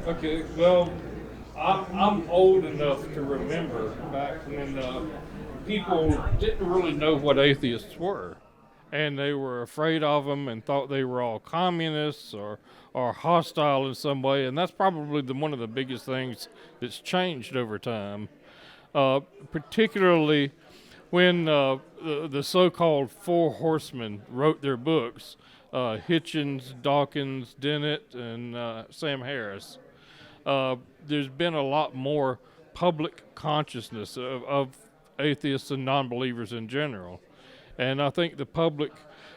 Okay, well, I'm old enough to remember back when people didn't really know what atheists were. And they were afraid of them and thought they were all communists or hostile in some way. And that's probably one of the biggest things that's changed over time, uh, particularly when the so-called Four Horsemen wrote their books, Hitchens, Dawkins, Dennett, and Sam Harris. uh, there's been a lot more public consciousness of atheists and non-believers in general, and I think the public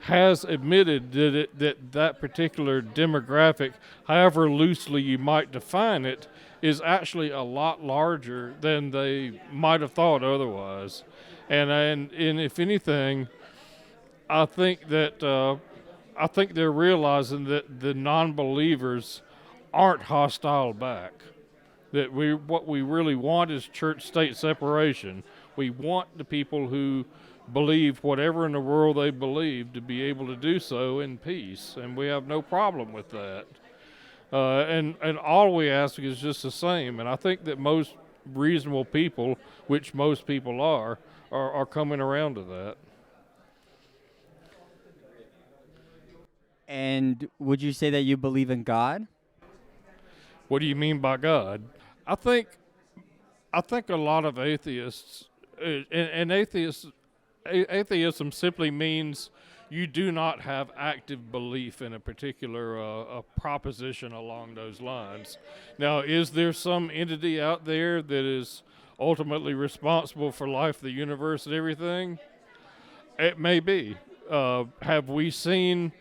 has admitted that particular demographic, however loosely you might define it, is actually a lot larger than they might have thought otherwise. And if anything, I think that I think they're realizing that the non-believers aren't hostile back. That what we really want is church-state separation. We want the people who believe whatever in the world they believe to be able to do so in peace, and we have no problem with that. And all we ask is just the same. And I think that most reasonable people, which most people are coming around to that. And would you say that you believe in God? What do you mean by God? I think I think a lot of atheists, and atheism simply means you do not have active belief in a particular a proposition along those lines. Now, is there some entity out there that is ultimately responsible for life, the universe, and everything? It may be. Have we seen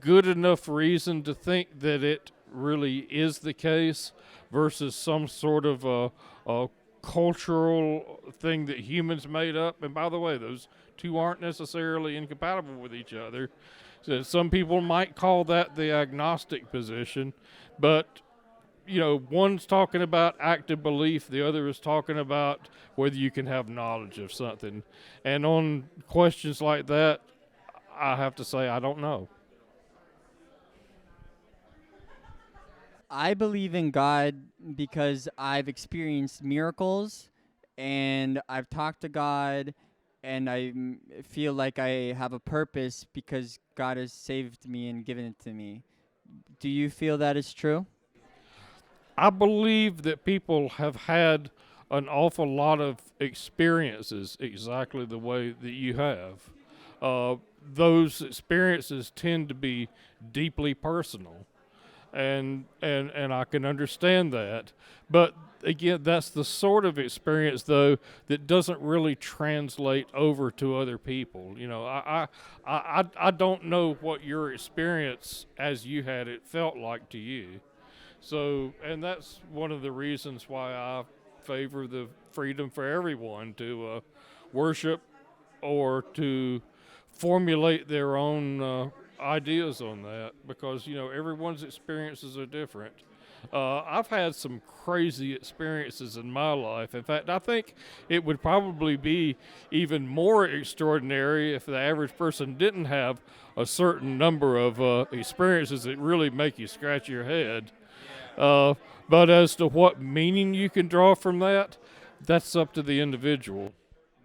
good enough reason to think that it really is the case versus some sort of a cultural thing that humans made up? And by the way, those two aren't necessarily incompatible with each other. So some people might call that the agnostic position, but one's talking about active belief, the other is talking about whether you can have knowledge of something. And on questions like that, I have to say I don't know. I believe in God because I've experienced miracles and I've talked to God and feel like I have a purpose because God has saved me and given it to me. Do you feel that is true? I believe that people have had an awful lot of experiences exactly the way that you have. Those experiences tend to be deeply personal, and I can understand that. But again, that's the sort of experience though that doesn't really translate over to other people. I don't know what your experience as you had it felt like to you. So, and that's one of the reasons why I favor the freedom for everyone to worship or to formulate their own ideas on that, because everyone's experiences are different. I've had some crazy experiences in my life. In fact, I think it would probably be even more extraordinary if the average person didn't have a certain number of experiences that really make you scratch your head. Uh, but as to what meaning you can draw from that, that's up to the individual.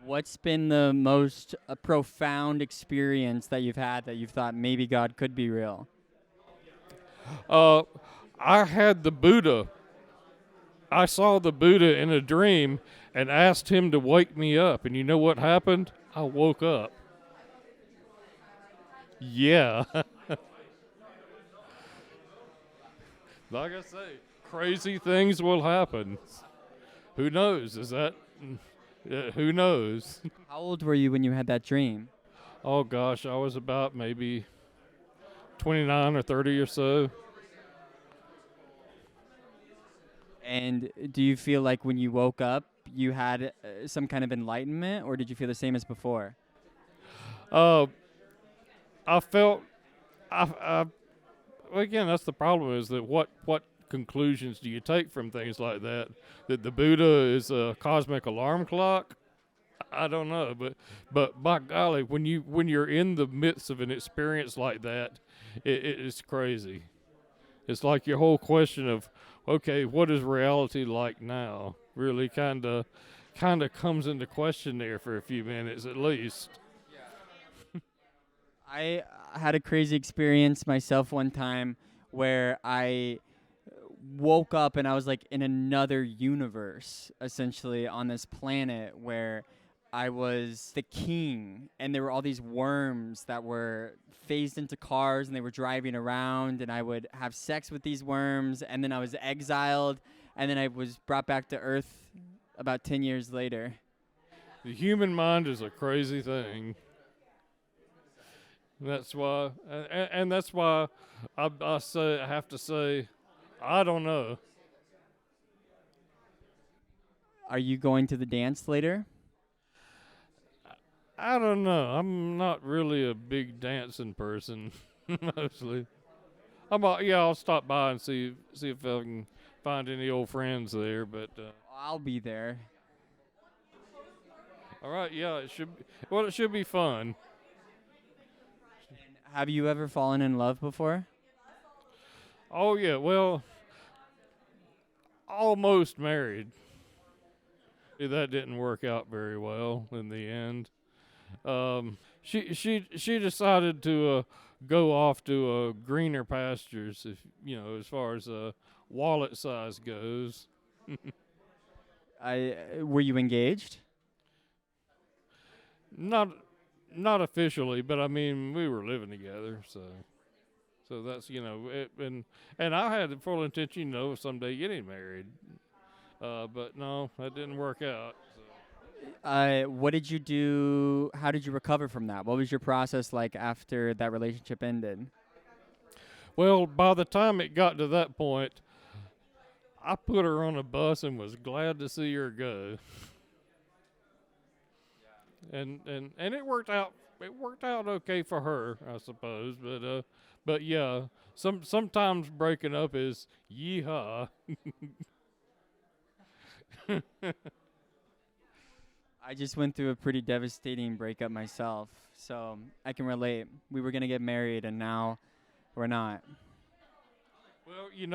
What's been the most profound experience that you've had that you've thought maybe God could be real? Uh, I had the Buddha. I saw the Buddha in a dream and asked him to wake me up. And you know what happened? I woke up. Yeah. Like I say, crazy things will happen. Who knows? Who knows? How old were you when you had that dream? Oh gosh, I was about maybe 29 or 30 or so. And do you feel like when you woke up, you had some kind of enlightenment, or did you feel the same as before? Uh, I felt, well, again, that's the problem is that what conclusions do you take from things like that? That the Buddha is a cosmic alarm clock? I don't know, but by golly, when you're in the midst of an experience like that, it's crazy. It's like your whole question of, okay, what is reality like now? Really kind of comes into question there for a few minutes at least. I had a crazy experience myself one time where I woke up and I was like in another universe, essentially on this planet where I was the king, and there were all these worms that were phased into cars and they were driving around, and I would have sex with these worms, and then I was exiled, and then I was brought back to Earth about 10 years later. The human mind is a crazy thing. That's why, and that's why I have to say, I don't know. Are you going to the dance later? I don't know. I'm not really a big dancing person, mostly. I'll stop by and see if I can find any old friends there. But I'll be there. all right, yeah, it should be fun. Have you ever fallen in love before? Oh yeah, well, almost married. That didn't work out very well in the end. She decided to go off to greener pastures, if as far as wallet size goes. I Were you engaged? Not not officially, but I mean we were living together, so that's it, and I had the full intention, of someday getting married, but no, that didn't work out. What did you do? How did you recover from that? What was your process like after that relationship ended? Well, by the time it got to that point, I put her on a bus and was glad to see her go. And it worked out. It worked out okay for her, I suppose. But yeah, sometimes breaking up is yeehaw. I just went through a pretty devastating breakup myself, so I can relate. We were gonna get married, and now we're not. Well, you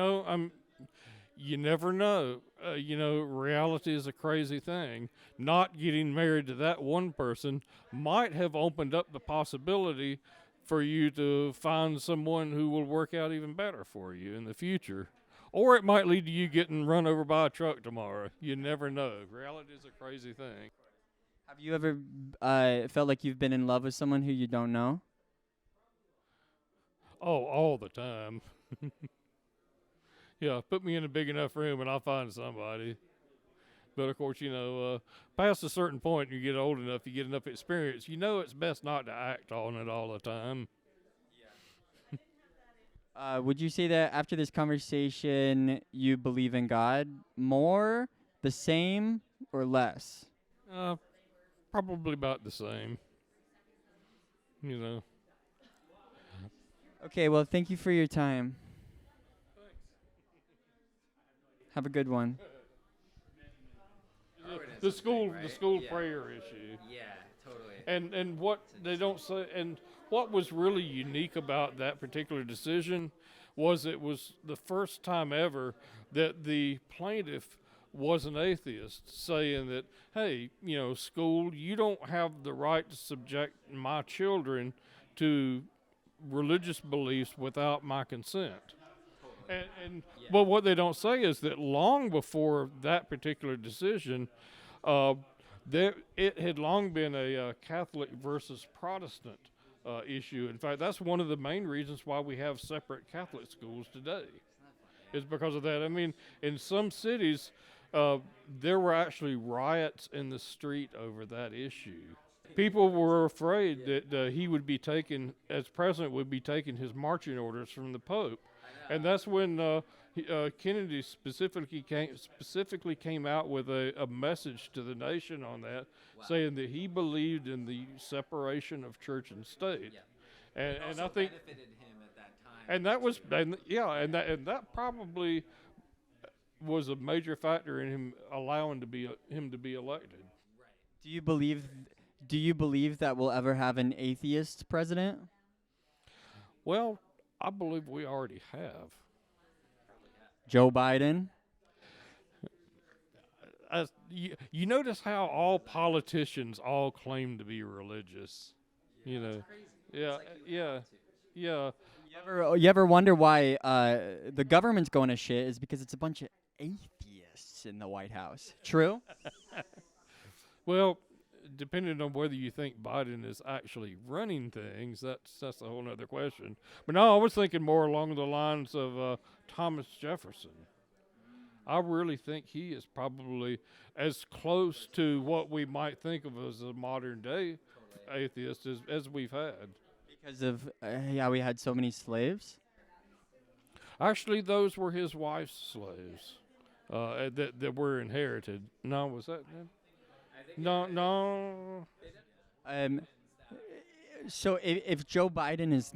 never know. Reality is a crazy thing. Not getting married to that one person might have opened up the possibility for you to find someone who will work out even better for you in the future. Or it might lead to you getting run over by a truck tomorrow. You never know. Reality is a crazy thing. Have you ever felt like you've been in love with someone who you don't know? Oh, all the time. Yeah, put me in a big enough room and I'll find somebody. But of course, past a certain point, you get old enough, you get enough experience. It's best not to act on it all the time. Would you say that after this conversation, you believe in God more, the same, or less? Uh, Probably about the same. Okay, well, thank you for your time. Have a good one. The school, right? the school Yeah. prayer issue. Yeah, totally. And what they don't say, and what was really unique about that particular decision was it was the first time ever that the plaintiff was an atheist, saying that, hey, school, you don't have the right to subject my children to religious beliefs without my consent. But what they don't say is that long before that particular decision, it had long been a Catholic versus Protestant issue. In fact, that's one of the main reasons why we have separate Catholic schools today, is because of that. I mean, in some cities, there were actually riots in the street over that issue. People were afraid that he would be taken, as president, would be taking his marching orders from the Pope. And that's when Kennedy specifically came out with a message to the nation on that, saying that he believed in the separation of church and state. Yeah. And I think, benefited him at that time. and that was, and that probably was a major factor in him allowing him to be elected. Right. Do you believe that we'll ever have an atheist president? Well, I believe we already have. Joe Biden. You notice how all politicians all claim to be religious, you know? Yeah, yeah, yeah. You ever wonder why the government's going to shit is because it's a bunch of atheists in the White House. True? Well, depending on whether you think Biden is actually running things, that's a whole other question. But no, I was thinking more along the lines of Thomas Jefferson. I really think he is probably as close to what we might think of as a modern day atheist as we've had. Because of we had so many slaves. Actually, those were his wife's slaves that were inherited. No, was that? No. So if Joe Biden's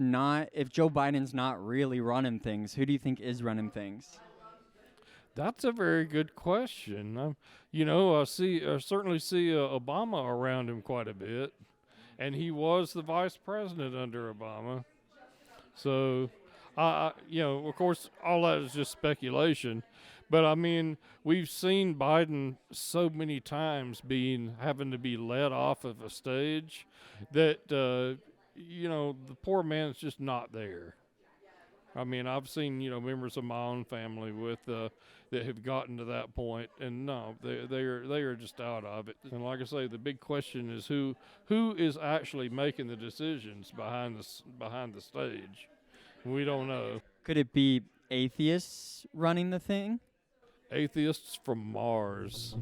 not really running things, who do you think is running things? That's a very good question. I certainly see Obama around him quite a bit, and he was the vice president under Obama. So, of course, all that is just speculation. But I mean, we've seen Biden so many times having to be let off of a stage that the poor man's just not there. I mean, I've seen members of my own family that have gotten to that point, and no, they are just out of it. And like I say, the big question is who is actually making the decisions behind the stage. We don't know. Could it be atheists running the thing? Atheists from Mars.